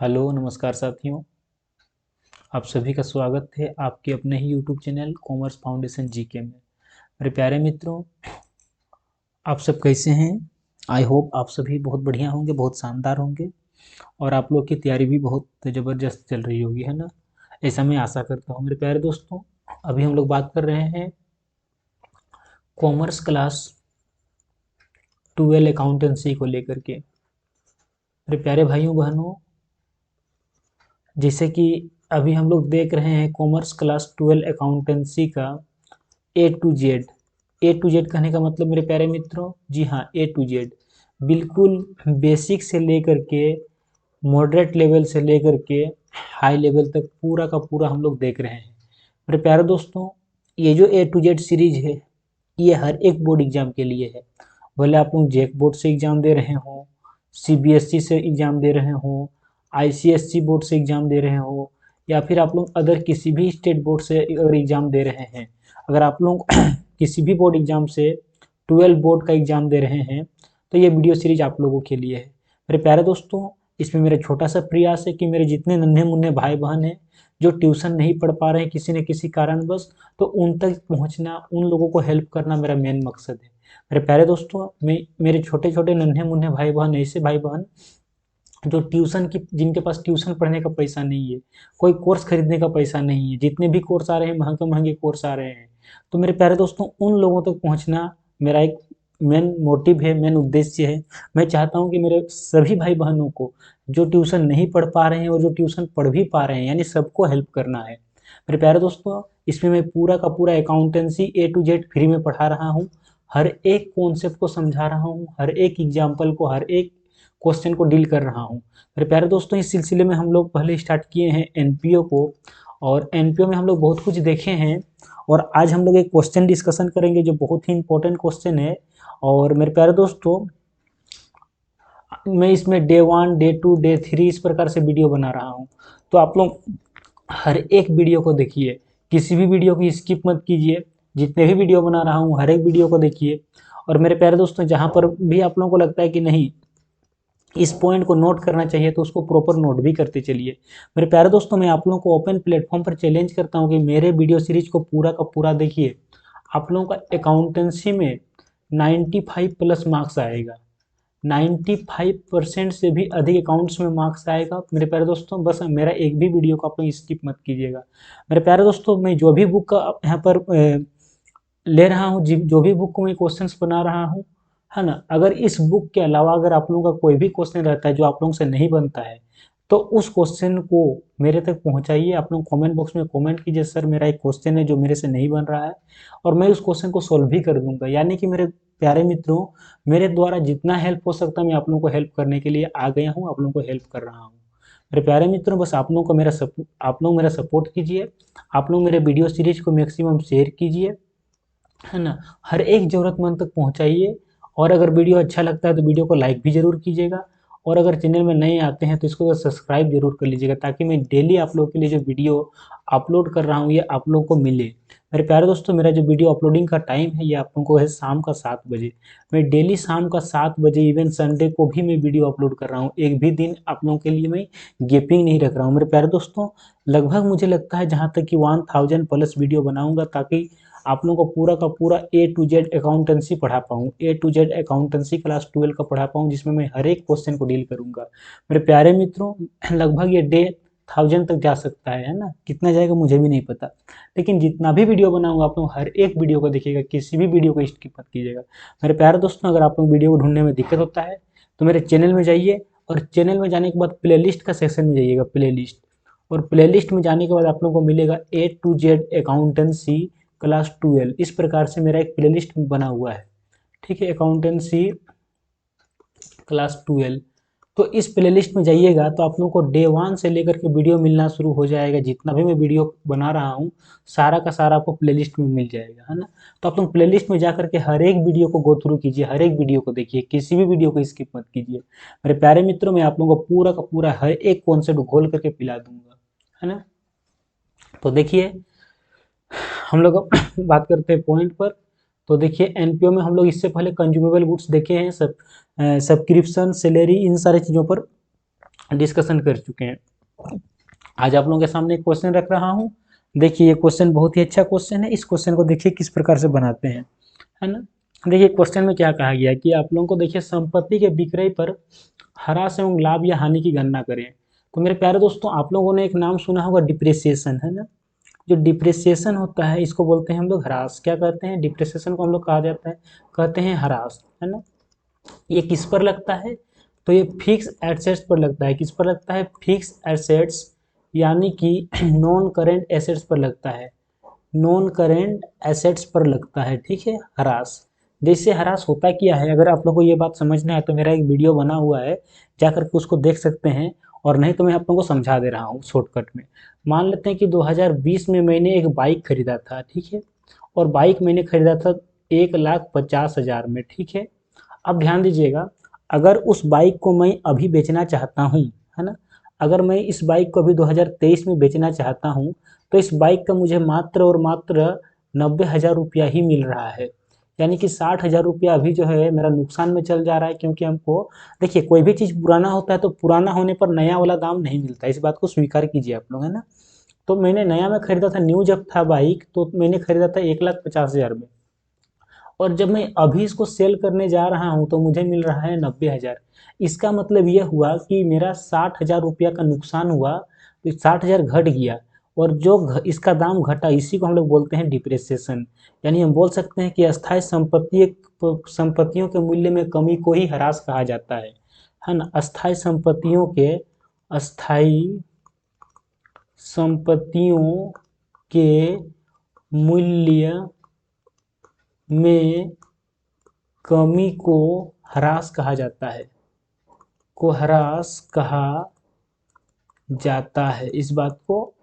Hello नमस्कार साथियों। आप सभी का स्वागत है आपके अपने ही YouTube channel Commerce Foundation GK में। मेरे प्यारे मित्रों, आप सब कैसे हैं? आई होप आप सभी बहुत बढ़िया होंगे, बहुत शानदार होंगे और आप लोग की तैयारी भी बहुत ज़बरदस्त चल रही होगी, है ना? ऐसा मैं आशा करता हूँ। मेरे प्यारे दोस्तों, अभी हम लोग बात कर रहे हैं कॉमर्स क्लास 12 अकाउंटेंसी को लेकर के। मेरे प्यारे भाइयों बहनों, जैसे कि अभी हम लोग देख रहे हैं कॉमर्स क्लास 12 अकाउंटेंसी का A to Z। A to Z कहने का मतलब मेरे प्यारे मित्रों, जी हाँ, A to Z बिल्कुल बेसिक से लेकर के मॉडरेट लेवल से लेकर के हाई लेवल तक पूरा का पूरा हम लोग देख रहे हैं। मेरे प्यारे दोस्तों, ये जो A to Z सीरीज है, ये हर एक बोर्ड एग्जाम के लिए है। भले आप लोग जेक बोर्ड से एग्जाम दे रहे हो, CBSE से एग्जाम दे रहे हो, ICSE बोर्ड से एग्जाम दे रहे हो, या फिर आप लोग अदर किसी भी स्टेट बोर्ड से अगर एग्जाम दे रहे हैं, अगर आप लोग किसी भी बोर्ड एग्जाम से 12 बोर्ड का एग्जाम दे रहे हैं, तो ये वीडियो सीरीज आप लोगों के लिए है। मेरे प्यारे दोस्तों, इसमें मेरा छोटा सा प्रयास है कि मेरे जितने नन्हे मुन्ने भाई बहन हैं जो ट्यूशन नहीं पढ़ पा रहे हैं किसी न किसी कारणवश, तो उन तक पहुंचना, उन लोगों को हेल्प करना मेरा मेन मकसद है। मेरे प्यारे दोस्तों, मैं मेरे छोटे छोटे नन्हे मुन्ने भाई बहन, ऐसे भाई बहन जो ट्यूशन की, जिनके पास ट्यूशन पढ़ने का पैसा नहीं है, कोई कोर्स खरीदने का पैसा नहीं है, जितने भी कोर्स आ रहे हैं महंगे महंगे कोर्स आ रहे हैं, तो मेरे प्यारे दोस्तों उन लोगों तक पहुंचना मेरा एक मेन मोटिव है, मेन उद्देश्य है। मैं चाहता हूं कि मेरे सभी भाई बहनों को जो ट्यूशन नहीं पढ़ पा रहे हैं और जो ट्यूशन पढ़ भी पा रहे हैं, यानी सबको हेल्प करना है। मेरे प्यारे दोस्तों, इसमें मैं पूरा का पूरा accountancy A to Z free में पढ़ा रहा हूँ। हर एक कॉन्सेप्ट को समझा रहा हूँ, हर एक एग्जाम्पल को, हर एक क्वेश्चन को डील कर रहा हूँ। मेरे प्यारे दोस्तों, इस सिलसिले में हम लोग पहले स्टार्ट किए हैं एनपीओ को, और एनपीओ में हम लोग बहुत कुछ देखे हैं, और आज हम लोग एक क्वेश्चन डिस्कशन करेंगे जो बहुत ही इंपॉर्टेंट क्वेश्चन है। और मेरे प्यारे दोस्तों, मैं इसमें डे 1, डे 2, डे 3 इस प्रकार से वीडियो बना रहा हूँ, तो आप लोग हर एक वीडियो को देखिए, किसी भी वीडियो की स्किप मत कीजिए। जितने भी वीडियो बना रहा हूँ हर एक वीडियो को देखिए। और मेरे प्यारे दोस्तों, जहाँ पर भी आप लोगों को लगता है कि नहीं इस पॉइंट को नोट करना चाहिए, तो उसको प्रॉपर नोट भी करते चलिए। मेरे प्यारे दोस्तों, मैं आप लोगों को ओपन प्लेटफॉर्म पर चैलेंज करता हूं कि मेरे वीडियो सीरीज को पूरा का पूरा देखिए। आप लोगों का अकाउंटेंसी में 95 प्लस मार्क्स आएगा। 95% से भी अधिक अकाउंट्स में मार्क्स आएगा मेरे प्यारे दोस्तों। बस मेरा एक भी वीडियो को आप लोग स्किप मत कीजिएगा। मेरे प्यारे दोस्तों, मैं जो भी बुक का यहाँ पर ले रहा हूँ, जो भी बुक को मैं क्वेश्चंस बना रहा हूँ, है ना, अगर इस बुक के अलावा अगर आप लोगों का कोई भी क्वेश्चन रहता है जो आप लोगों से नहीं बनता है, तो उस क्वेश्चन को मेरे तक पहुंचाइए। आप लोग कमेंट बॉक्स में कमेंट कीजिए, सर मेरा एक क्वेश्चन है जो मेरे से नहीं बन रहा है, और मैं उस क्वेश्चन को सोल्व भी कर दूंगा। यानी कि मेरे प्यारे मित्रों, मेरे द्वारा जितना हेल्प हो सकता है मैं आप लोगों को हेल्प करने के लिए आ गया हूँ, आप लोगों को हेल्प कर रहा हूँ। मेरे प्यारे मित्रों, बस आप लोग मेरा सपोर्ट कीजिए, आप लोग मेरे वीडियो सीरीज को मैक्सिमम शेयर कीजिए, है ना, हर एक ज़रूरतमंद तक पहुंचाइए। और अगर वीडियो अच्छा लगता है तो वीडियो को लाइक भी ज़रूर कीजिएगा, और अगर चैनल में नए आते हैं तो इसको सब्सक्राइब जरूर कर लीजिएगा, ताकि मैं डेली आप लोगों के लिए जो वीडियो अपलोड कर रहा हूँ ये आप लोगों को मिले। मेरे प्यारे दोस्तों, मेरा जो वीडियो अपलोडिंग का टाइम है ये आप लोगों को है शाम का 7 बजे। मैं डेली शाम का 7 बजे, इवन संडे को भी मैं वीडियो अपलोड कर रहा हूँ। एक भी दिन आप लोगों के लिए मैं गेपिंग नहीं रख रहा हूँ। मेरे प्यारे दोस्तों, लगभग मुझे लगता है जहाँ तक कि 1000 प्लस वीडियो बनाऊंगा, ताकि आप लोगों को पूरा का पूरा A to Z अकाउंटेंसी पढ़ा पाऊँ, A to Z accountancy class 12 का पढ़ा पाऊँ, जिसमें मैं हर एक क्वेश्चन को डील करूंगा। मेरे प्यारे मित्रों, लगभग ये डे 1000 तक जा सकता है ना, कितना जाएगा मुझे भी नहीं पता, लेकिन जितना भी वीडियो बनाऊंगा आप लोग हर एक वीडियो को देखिएगा, किसी भी वीडियो को स्किप मत कीजिएगा। मेरे प्यारे दोस्तों, अगर आप लोग वीडियो को ढूंढने में दिक्कत होता है तो मेरे चैनल में जाइए, और चैनल में जाने के बाद प्लेलिस्ट का सेक्शन में जाइएगा, प्लेलिस्ट, और प्लेलिस्ट में जाने के बाद आप लोगों को मिलेगा A to Z accountancy class 12। इस प्रकार से मेरा एक प्लेलिस्ट बना हुआ है, ठीक है, अकाउंटेंसी क्लास 12। तो इस प्लेलिस्ट में जाइएगा तो आप लोगों को डे 1 से लेकर के वीडियो मिलना शुरू हो जाएगा। जितना भी मैं वीडियो बना रहा हूँ सारा का सारा आपको प्लेलिस्ट में मिल जाएगा, है ना। तो आप लोग प्लेलिस्ट में जा करके हर एक वीडियो को गो थ्रू कीजिए, हर एक वीडियो को देखिए, किसी भी वीडियो को स्किप मत कीजिए। मेरे प्यारे मित्रों, मैं आप लोगों को पूरा का पूरा हर एक कॉन्सेप्ट घोल करके पिला दूंगा, है ना। तो देखिए, हम लोग अब बात करते हैं पॉइंट पर। तो देखिए, एनपीओ में हम लोग इससे पहले कंज्यूमेबल गुड्स देखे हैं, सब सब्सक्रिप्शन, सैलरी, इन सारी चीज़ों पर डिस्कशन कर चुके हैं। आज आप लोगों के सामने एक क्वेश्चन रख रहा हूँ। देखिए ये क्वेश्चन बहुत ही अच्छा क्वेश्चन है। इस क्वेश्चन को देखिए किस प्रकार से बनाते हैं, है ना। देखिए क्वेश्चन में क्या कहा गया है कि आप लोगों को देखिए संपत्ति के विक्रय पर ह्रास एवं लाभ या हानि की गणना करें। तो मेरे प्यारे दोस्तों, आप लोगों ने एक नाम सुना होगा डिप्रिसिएशन, है ना। जो डिप्रिसिएशन होता है इसको बोलते हैं हम लोग ह्रास। क्या कहते हैं? डिप्रिसिएशन को हम लोग कहा जाता है, कहते हैं ह्रास, है ना। ये किस पर लगता है? तो ये फिक्स एसेट्स पर लगता है। किस पर लगता है? फिक्स एसेट्स, यानी कि नॉन करेंट एसेट्स पर लगता है। नॉन करेंट एसेट्स पर लगता है, ठीक है, ह्रास। जैसे ह्रास होता क्या है, अगर आप लोग को ये बात समझना है तो मेरा एक वीडियो बना हुआ है, जाकर के उसको देख सकते हैं, और नहीं तो मैं आप लोगों को समझा दे रहा हूँ शॉर्टकट में। मान लेते हैं कि 2020 में मैंने एक बाइक खरीदा था, ठीक है, और बाइक मैंने खरीदा था 1,50,000 में, ठीक है। अब ध्यान दीजिएगा, अगर उस बाइक को मैं अभी बेचना चाहता हूँ, है ना, अगर मैं इस बाइक को अभी 2023 में बेचना चाहता हूँ, तो इस बाइक का मुझे मात्र और मात्र 90,000 रुपया ही मिल रहा है। यानी कि 60,000 रुपया अभी जो है मेरा नुकसान में चल जा रहा है, क्योंकि हमको देखिए कोई भी चीज़ पुराना होता है तो पुराना होने पर नया वाला दाम नहीं मिलता, इस बात को स्वीकार कीजिए आप लोग, है ना। तो मैंने नया में खरीदा था, न्यू जब था बाइक, तो मैंने खरीदा था 1,50,000 में, और जब मैं अभी इसको सेल करने जा रहा हूँ तो मुझे मिल रहा है 90,000। इसका मतलब यह हुआ कि मेरा 60,000 रुपया का नुकसान हुआ, तो 60,000 घट गया, और जो इसका दाम घटा इसी को हम लोग बोलते हैं डिप्रिसिएशन। यानी हम बोल सकते हैं कि अस्थायी संपत्तियों के मूल्य में कमी को ही ह्रास कहा जाता है ना। अस्थायी संपत्तियों के मूल्य में कमी को ह्रास कहा जाता है, को ह्रास कहा जाता है। इस बात को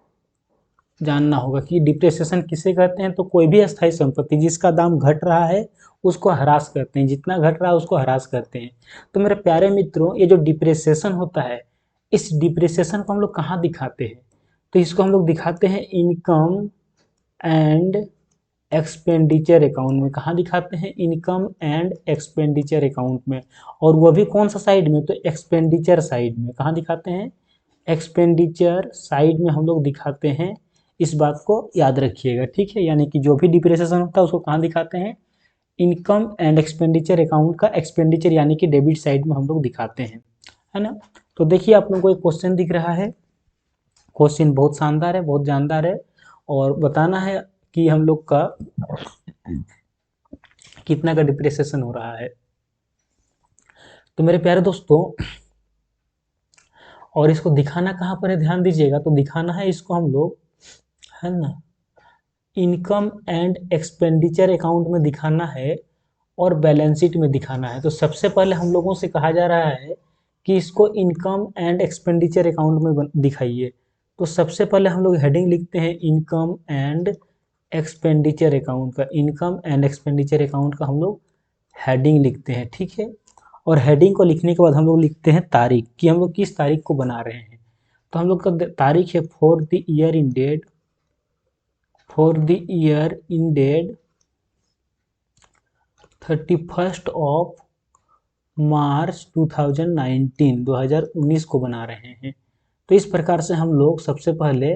जानना होगा कि डिप्रिसिएशन किसे कहते हैं। तो कोई भी अस्थायी संपत्ति जिसका दाम घट रहा है उसको ह्रास कहते हैं, जितना घट रहा है उसको ह्रास कहते हैं। तो मेरे प्यारे मित्रों, ये जो डिप्रिसिएशन होता है, इस डिप्रिसिएशन को हम लोग कहाँ दिखाते हैं? तो इसको हम लोग दिखाते हैं इनकम एंड एक्सपेंडिचर अकाउंट में। कहाँ दिखाते हैं? इनकम एंड एक्सपेंडिचर अकाउंट में। और वो भी कौन सा साइड में? तो एक्सपेंडिचर साइड में। कहाँ दिखाते हैं? एक्सपेंडिचर साइड में हम लोग दिखाते हैं। इस बात को याद रखिएगा, ठीक है। यानी कि जो भी डिप्रिसिएशन होता है उसको कहाँ दिखाते हैं? इनकम एंड एक्सपेंडिचर अकाउंट का एक्सपेंडिचर यानी कि डेबिट साइड में हम लोग दिखाते हैं, है ना। तो देखिए आप लोगों को एक क्वेश्चन दिख रहा है। क्वेश्चन बहुत शानदार है, बहुत जानदार है, और बताना है कि हम लोग का कितना का डिप्रिसिएशन हो रहा है। तो मेरे प्यारे दोस्तों, और इसको दिखाना कहाँ पर है, ध्यान दीजिएगा। तो दिखाना है इसको हम लोग, है ना, इनकम एंड एक्सपेंडिचर अकाउंट में दिखाना है, और बैलेंस शीट में दिखाना है। तो सबसे पहले हम लोगों से कहा जा रहा है कि इसको इनकम एंड एक्सपेंडिचर अकाउंट में दिखाइए। तो सबसे पहले हम लोग हेडिंग लिखते हैं इनकम एंड एक्सपेंडिचर अकाउंट का। इनकम एंड एक्सपेंडिचर अकाउंट का हम लोग हेडिंग लिखते हैं, ठीक है। और हेडिंग को लिखने के बाद हम लोग लिखते हैं तारीख, कि हम लोग किस तारीख को बना रहे हैं। तो हम लोग का तारीख है for the year in dead 31 of March 2019 को बना रहे हैं। तो इस प्रकार से हम लोग सबसे पहले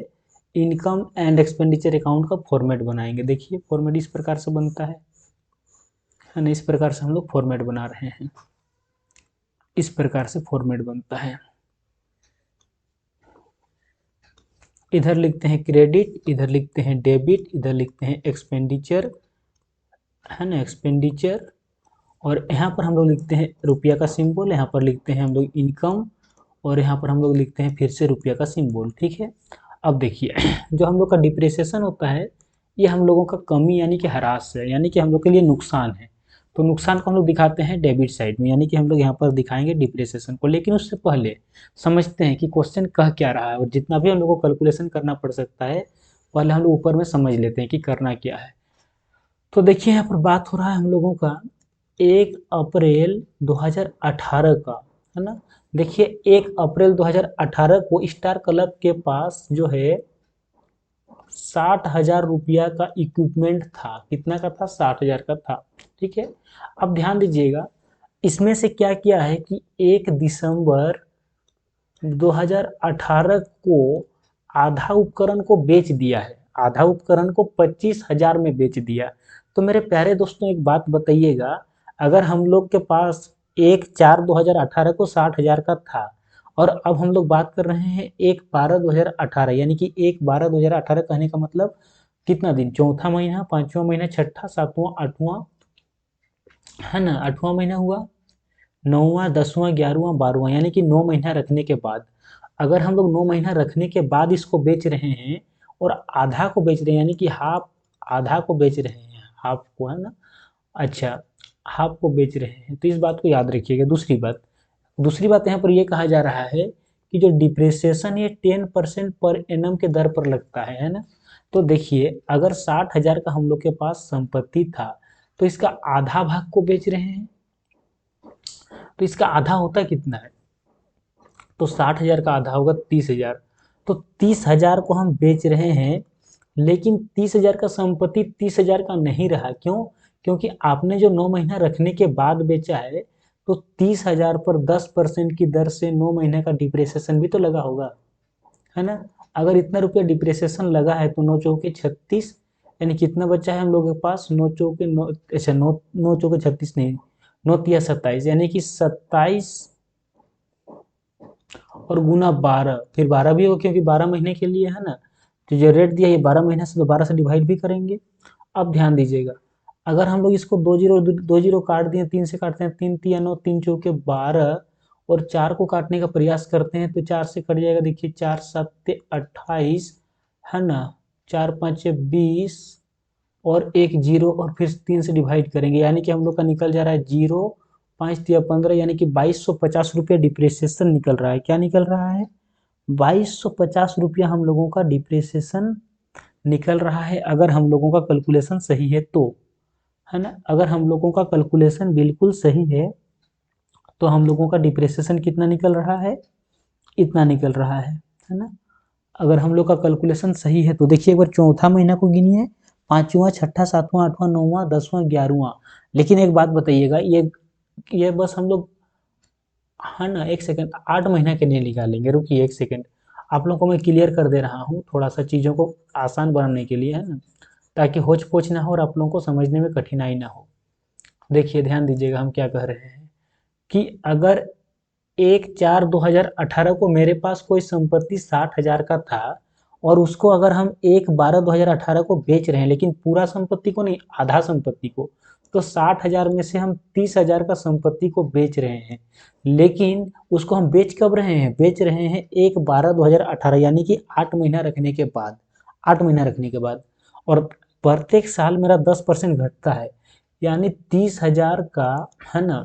इनकम एंड एक्सपेंडिचर अकाउंट का फॉर्मेट बनाएंगे। देखिए फॉर्मेट इस प्रकार से बनता है ना। इस प्रकार से हम लोग फॉर्मेट बना रहे हैं, इस प्रकार से फॉर्मेट बनता है। इधर लिखते हैं क्रेडिट, इधर लिखते हैं डेबिट, इधर लिखते हैं एक्सपेंडिचर, है ना, एक्सपेंडिचर। और यहाँ पर हम लोग लिखते हैं रुपया का सिंबल, यहाँ पर लिखते हैं हम लोग इनकम, और यहाँ पर हम लोग लिखते हैं फिर से रुपया का सिंबल, ठीक है। अब देखिए जो हम लोग का डिप्रिसिएशन होता है, ये हम लोगों का कमी यानी कि ह्रास है, यानी कि हम लोग के लिए नुकसान है। तो नुकसान को हम लोग दिखाते हैं डेबिट साइड में, यानी कि हम लोग यहाँ पर दिखाएंगे डिप्रिसिएशन को। लेकिन उससे पहले समझते हैं कि क्वेश्चन कह क्या रहा है, और जितना भी हम लोग को कैलकुलेशन करना पड़ सकता है, पहले हम लोग ऊपर में समझ लेते हैं कि करना क्या है। तो देखिए यहाँ पर बात हो रहा है हम लोगों का 1 अप्रैल 2018 का, है ना। देखिए 1 अप्रैल 2018 को स्टार क्लब के पास जो है 60,000 रुपया का इक्विपमेंट था। कितना का था? 60,000 का था, ठीक है। अब ध्यान दीजिएगा, इसमें से क्या किया है कि 1 दिसंबर 2018 को आधा उपकरण को बेच दिया है, आधा उपकरण को 25,000 में बेच दिया। तो मेरे प्यारे दोस्तों एक बात बताइएगा, अगर हम लोग के पास 1/4/2018 को 60,000 का था और अब हम लोग बात कर रहे हैं 1/12/2018, यानी कि 1/12/2018 कहने का मतलब कितना दिन, चौथा महीना, पांचवा महीना, छठा, सातवां, आठवां, है ना, आठवां महीना हुआ, नौवां, 10वां, 11वां, 12वां, यानी कि 9 महीना रखने के बाद, अगर हम लोग 9 महीना रखने के बाद इसको बेच रहे हैं और आधा को बेच रहे हैं, यानी कि हाफ, आधा को बेच रहे हैं, हाफ को, है ना, अच्छा, हाफ को बेच रहे हैं, तो इस बात को याद रखिएगा। दूसरी बात यहाँ पर ये कहा जा रहा है कि जो डिप्रिसिएशन ये 10% पर एनम के दर पर लगता है ना। तो देखिए, अगर 60,000 का हम लोग के पास संपत्ति था तो इसका आधा भाग को बेच रहे हैं, तो इसका आधा होता कितना है, तो 60,000 का आधा होगा 30,000, तो 30,000 को हम बेच रहे हैं, लेकिन 30,000 का संपत्ति 30,000 का नहीं रहा, क्यों, क्योंकि आपने जो 9 महीना रखने के बाद बेचा है, तो 30,000 पर 10% की दर से 9 महीने का डिप्रिसिएशन भी तो लगा होगा, है ना। अगर इतना रुपया डिप्रिसिएशन लगा है तो 9 चौके 36, यानी कितना बचा है हम लोगों के पास, 9 चौके 9, अच्छा, 9 चौके 36 नहीं, 9 तिया 27, यानी कि 27 और गुना 12, फिर 12 भी हो क्योंकि 12 महीने के लिए है ना, तो जो रेट दिया ये 12 महीने से, तो 12 से डिवाइड भी करेंगे। अब ध्यान दीजिएगा, अगर हम लोग इसको दो जीरो काट दिए, 3 से काटते हैं, 3 तिया 9, 3 चौके 12, और 4 को काटने का प्रयास करते हैं तो 4 से कट जाएगा, देखिए 4 7 28, है ना, 4 5 20, और एक जीरो, और फिर 3 से डिवाइड करेंगे, यानी कि हम लोग का निकल जा रहा है जीरो, 5 तिया 15, यानी कि 2250 रुपया डिप्रिसिएशन निकल रहा है। क्या निकल रहा है, 2250 रुपया हम लोगों का डिप्रिसिएशन निकल रहा है, अगर हम लोगों का कैलकुलेशन सही है तो, है ना। अगर हम लोगों का कैलकुलेशन बिल्कुल सही है तो हम लोगों का डिप्रिसिएशन कितना निकल रहा है, इतना निकल रहा है ना। अगर हम लोग का कैलकुलेशन सही है तो देखिए एक बार चौथा महीना को गिनिए, पांचवा, छठा, सातवां, आठवां, नौवां, 10वां, 11वां। लेकिन एक बात बताइएगा, ये बस हम लोग, है ना, एक सेकंड, 8 महीना के लिए निकालेंगे, रुकिए एक सेकंड, आप लोगों को मैं क्लियर कर दे रहा हूँ थोड़ा सा चीज़ों को आसान बनाने के लिए, है ना, ताकि होच पोच ना हो और आप लोगों को समझने में कठिनाई ना हो। देखिए ध्यान दीजिएगा, हम क्या कह रहे हैं कि अगर 1/4/2018 को मेरे पास कोई संपत्ति 60,000 का था और उसको अगर हम 1/12/2018 को बेच रहे हैं, लेकिन पूरा संपत्ति को नहीं, आधा संपत्ति को, तो 60,000 में से हम 30,000 का संपत्ति को बेच रहे हैं, लेकिन उसको हम बेच कब रहे हैं, बेच रहे हैं 1/12/2018, यानी कि 8 महीना रखने के बाद, 8 महीना रखने के बाद, और प्रत्येक साल मेरा 10% घटता है, यानी 30,000 का, है ना।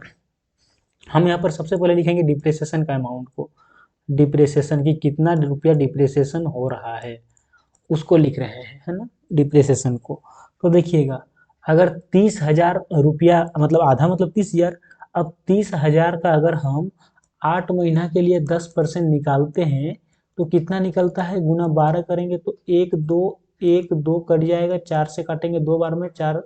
हम यहाँ पर सबसे पहले लिखेंगे डिप्रिसिएशन का अमाउंट को, डिप्रिसिएशन की कितना रुपया डिप्रिसिएशन हो रहा है उसको लिख रहे हैं, है ना, डिप्रिसिएशन को। तो देखिएगा, अगर 30,000 रुपया, मतलब आधा मतलब 30,000, अब 30,000 का अगर हम 8 महीना के लिए 10% निकालते हैं तो कितना निकलता है, गुना 12 करेंगे तो 1 2 कट जाएगा, 4 से काटेंगे 2 बार में, 4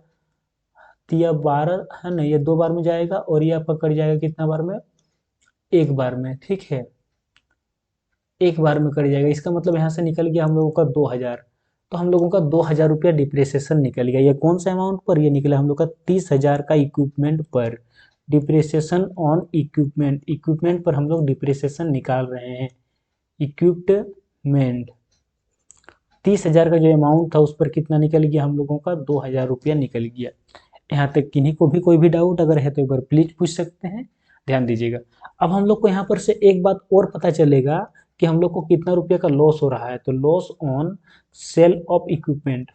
तिया 12, है ना, ये 2 बार में जाएगा, और ये आपका कट जाएगा कितना बार में, 1 बार में, ठीक है, 1 बार में कट जाएगा, इसका मतलब यहाँ से निकल गया हम लोगों का 2,000, तो हम लोगों का 2,000 रुपया डिप्रिसिएशन निकल गया। ये कौन सा अमाउंट पर, ये निकला हम लोग का 30,000 का इक्विपमेंट पर, डिप्रिसिएशन ऑन इक्विपमेंट, इक्विपमेंट पर हम लोग डिप्रिसिएशन निकाल रहे हैं, इक्विपमेंट, 30,000 का जो अमाउंट था उस पर कितना निकल गया हम लोगों का, 2,000 रुपया निकल गया। यहाँ तक किन्हीं को भी कोई भी डाउट अगर है तो एक बार प्लीज पूछ सकते हैं, ध्यान दीजिएगा। अब हम लोग को यहाँ पर से एक बात और पता चलेगा कि हम लोग को कितना रुपये का लॉस हो रहा है, तो loss on sale of equipment,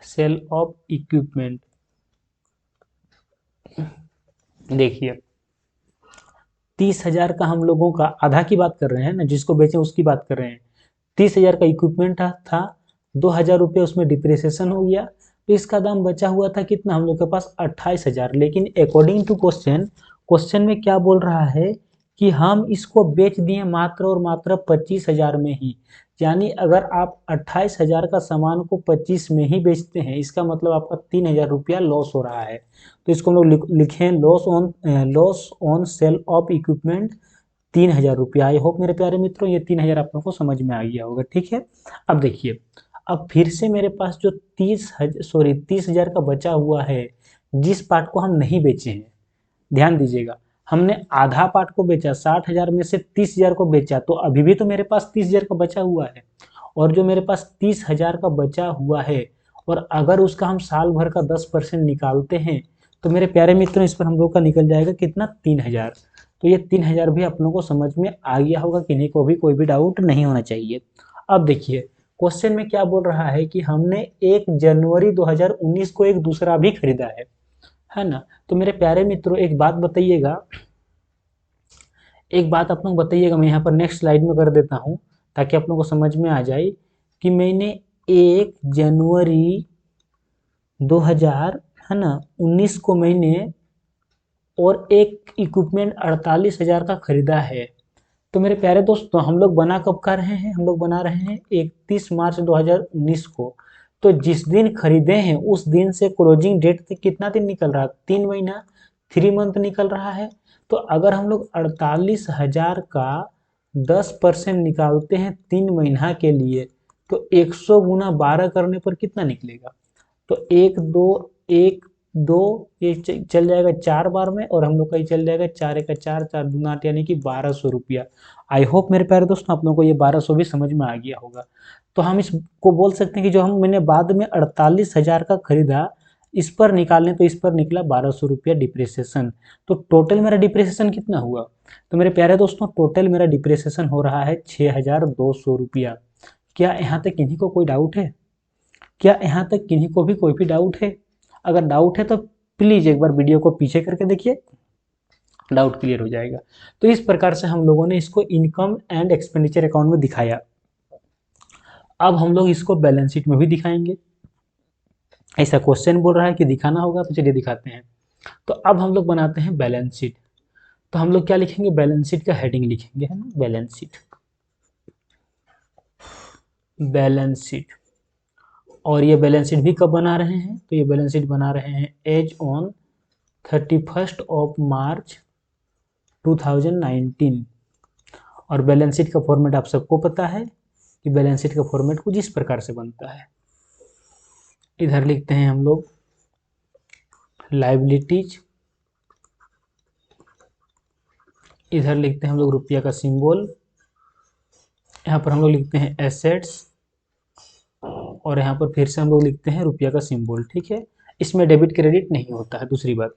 sale of equipment, देखिए 30,000 का हम लोगों का, आधा की बात कर रहे हैं ना, जिसको बेचे उसकी बात कर रहे हैं, 30,000 का इक्विपमेंट था, 2,000 रुपये उसमें डिप्रिसिएशन हो गया, तो इसका दाम बचा हुआ था कितना हम लोग के पास, 28,000। लेकिन अकॉर्डिंग टू क्वेश्चन, क्वेश्चन में क्या बोल रहा है कि हम इसको बेच दिए मात्र और मात्र 25,000 में ही, यानी अगर आप 28,000 का सामान को 25 में ही बेचते हैं, इसका मतलब आपका 3,000 रुपया लॉस हो रहा है। तो इसको हम लोग लिखें loss on sale of equipment 3000 रुपया। आई होप मेरे प्यारे मित्रों ये 3000 आप लोगों को समझ में आ गया होगा, ठीक है। अब देखिए, अब फिर से मेरे पास जो 30,000 का बचा हुआ है, जिस पार्ट को हम नहीं बेचे हैं, ध्यान दीजिएगा, हमने आधा पार्ट को बेचा, 60,000 में से 30,000 को बेचा, तो अभी भी तो मेरे पास 30,000 का बचा हुआ है। और जो मेरे पास 30,000 का बचा हुआ है, और अगर उसका हम साल भर का 10% निकालते हैं, तो मेरे प्यारे मित्रों इस पर हम लोग का निकल जाएगा कितना, 3,000। तो ये 3,000 भी आप लोगों को समझ में आ गया होगा, किन्हीं को भी कोई भी डाउट नहीं होना चाहिए। अब देखिए क्वेश्चन में क्या बोल रहा है कि हमने 1 जनवरी 2019 को एक दूसरा भी खरीदा है ना। तो मेरे प्यारे मित्रों एक बात बताइएगा, एक बात आप लोग बताइएगा, मैं यहाँ पर नेक्स्ट स्लाइड में कर देता हूँ ताकि आप लोगों को समझ में आ जाए कि मैंने 1 जनवरी 2000 है ना 19 को मैंने और एक इक्विपमेंट 48,000 का खरीदा है। तो मेरे प्यारे दोस्तों हम लोग बना कब कर रहे हैं, हम लोग बना रहे हैं 31 मार्च 2019 को। तो जिस दिन खरीदे हैं उस दिन से क्लोजिंग डेट कितना दिन निकल रहा है, 3 महीना, 3 मंथ निकल रहा है। तो अगर हम लोग 48,000 का 10% निकालते हैं 3 महीना के लिए, तो 100 गुना 12 करने पर कितना निकलेगा, तो 1 2 ये चल जाएगा 4 बार में, और हम लोग का ये चल जाएगा 4 1 4 4 दूना 8 यानी कि 1200 रुपया। आई होप मेरे प्यारे दोस्तों आप लोगों को ये 1200 भी समझ में आ गया होगा। तो हम इसको बोल सकते हैं कि जो मैंने बाद में 48,000 का खरीदा, इस पर निकालने तो इस पर निकला 1200 रुपया डिप्रिसिएशन। तो टोटल मेरा डिप्रिसिएशन कितना हुआ, तो मेरे प्यारे दोस्तों टोटल मेरा डिप्रिसिएशन हो रहा है 6,200 रुपया। क्या यहाँ तक किन्हीं को कोई डाउट है, क्या यहाँ तक किन्हीं को भी कोई भी डाउट है? अगर डाउट है तो प्लीज एक बार वीडियो को पीछे करके देखिए, डाउट क्लियर हो जाएगा। तो इस प्रकार से हम लोगों ने इसको इनकम एंड एक्सपेंडिचर अकाउंट में दिखाया। अब हम लोग इसको बैलेंस शीट में भी दिखाएंगे, ऐसा क्वेश्चन बोल रहा है कि दिखाना होगा, तो चलिए दिखाते हैं। तो अब हम लोग बनाते हैं बैलेंस शीट। तो हम लोग क्या लिखेंगे, बैलेंस शीट का हेडिंग लिखेंगे, है ना, बैलेंस शीट, बैलेंस शीट। और ये बैलेंस शीट भी कब बना रहे हैं, तो ये बैलेंस शीट बना रहे हैं एज ऑन 31 मार्च 2019। और बैलेंस शीट का फॉर्मेट आप सबको पता है कि बैलेंस शीट का फॉर्मेट कुछ इस प्रकार से बनता है। इधर लिखते हैं हम लोग लायबिलिटीज, इधर लिखते हैं हम लोग रुपया का सिंबल, यहाँ पर हम लोग लिखते हैं एसेट्स, और यहाँ पर फिर से हम लोग लिखते हैं रुपया का सिंबल, ठीक है। इसमें डेबिट क्रेडिट नहीं होता है। दूसरी बात,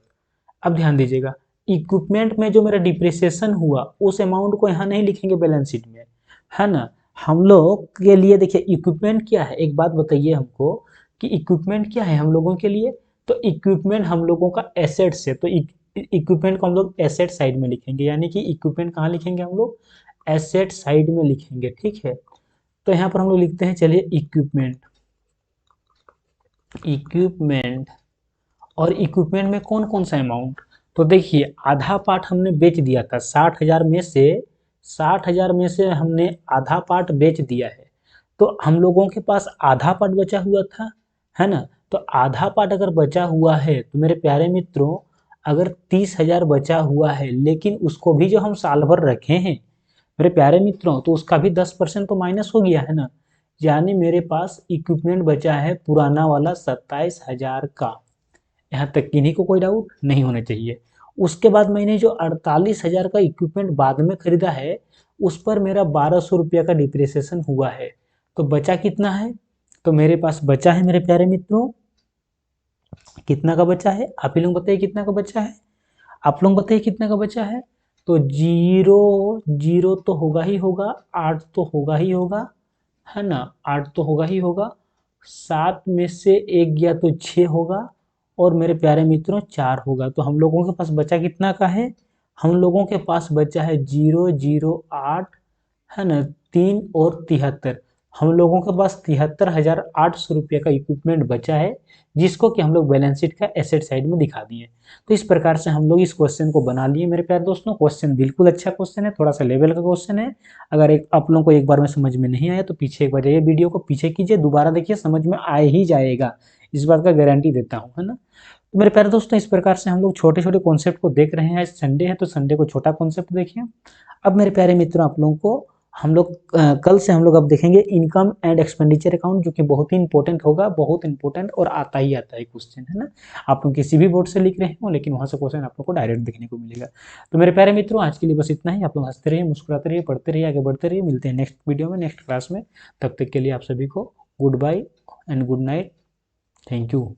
अब ध्यान दीजिएगा, इक्विपमेंट में जो मेरा डिप्रिसिएशन हुआ उस अमाउंट को यहाँ नहीं लिखेंगे बैलेंस शीट में, है ना। हम लोग के लिए देखिए इक्विपमेंट क्या है, एक बात बताइए हमको कि इक्विपमेंट क्या है हम लोगों के लिए। तो इक्विपमेंट हम लोगों का एसेट्स है, तो इक्विपमेंट को हम लोग एसेट साइड में लिखेंगे, यानी कि इक्विपमेंट कहाँ लिखेंगे हम लोग, एसेट साइड में लिखेंगे, ठीक है। तो यहाँ पर हम लोग लिखते हैं, चलिए इक्विपमेंट, इक्विपमेंट। और इक्विपमेंट में कौन कौन सा अमाउंट, तो देखिए आधा पार्ट हमने बेच दिया था, 60,000 में से, 60,000 में से हमने आधा पार्ट बेच दिया है। तो हम लोगों के पास आधा पार्ट बचा हुआ था, है ना। तो आधा पार्ट अगर बचा हुआ है तो मेरे प्यारे मित्रों, अगर 30,000 बचा हुआ है, लेकिन उसको भी जो हम साल भर रखे हैं मेरे प्यारे मित्रों, तो उसका भी 10% तो माइनस हो गया है ना। यानी मेरे पास इक्विपमेंट बचा है पुराना वाला 27,000 का। यहाँ तक किन्हीं को कोई डाउट नहीं होना चाहिए। उसके बाद मैंने जो 48,000 का इक्विपमेंट बाद में खरीदा है, उस पर मेरा 1200 रुपया का डिप्रिसिएशन हुआ है। तो बचा कितना है, तो मेरे पास बचा है मेरे प्यारे मित्रों, कितना का बचा है, आप ही लोग बताइए कितना का बचा है, आप लोग बताइए कितना का बचा है। तो 0 0 तो होगा ही होगा, 8 तो होगा ही होगा, है ना, 8 तो होगा ही होगा, 7 में से 1 गया तो 6 होगा, और मेरे प्यारे मित्रों 4 होगा। तो हम लोगों के पास बचा कितना का है, हम लोगों के पास बचा है 008, है ना, 3 और 73। हम लोगों के पास 73,800 रुपये का इक्विपमेंट बचा है, जिसको कि हम लोग बैलेंस शीट का एसेट साइड में दिखा दिए। तो इस प्रकार से हम लोग इस क्वेश्चन को बना लिए मेरे प्यारे दोस्तों। क्वेश्चन बिल्कुल अच्छा क्वेश्चन है, थोड़ा सा लेवल का क्वेश्चन है। अगर एक आप लोगों को एक बार में समझ में नहीं आया तो पीछे एक बार जाइए, वीडियो को पीछे कीजिए, दोबारा देखिए, समझ में आ ही जाएगा। इस बात का गारंटी देता हूँ, है ना। तो मेरे प्यारे दोस्तों, इस प्रकार से हम लोग छोटे छोटे कॉन्सेप्ट को देख रहे हैं। आज संडे है तो संडे को छोटा कॉन्सेप्ट देखिए। अब मेरे प्यारे मित्रों, आप लोगों को हम लोग कल से हम लोग अब देखेंगे इनकम एंड एक्सपेंडिचर अकाउंट, जो कि बहुत ही इंपॉर्टेंट होगा, बहुत इंपॉर्टेंट, और आता ही आता है क्वेश्चन, है ना। आप लोग किसी भी बोर्ड से लिख रहे हो लेकिन वहां से क्वेश्चन आप लोग को डायरेक्ट देखने को मिलेगा। तो मेरे प्यारे मित्रों, आज के लिए बस इतना ही। आप लोग हंसते रहिए, मुस्कुराते रहिए, पढ़ते रहिए, आगे बढ़ते रहिए। मिलते हैं नेक्स्ट वीडियो में, नेक्स्ट क्लास में। तब तक के लिए आप सभी को good bye and good night. Thank you.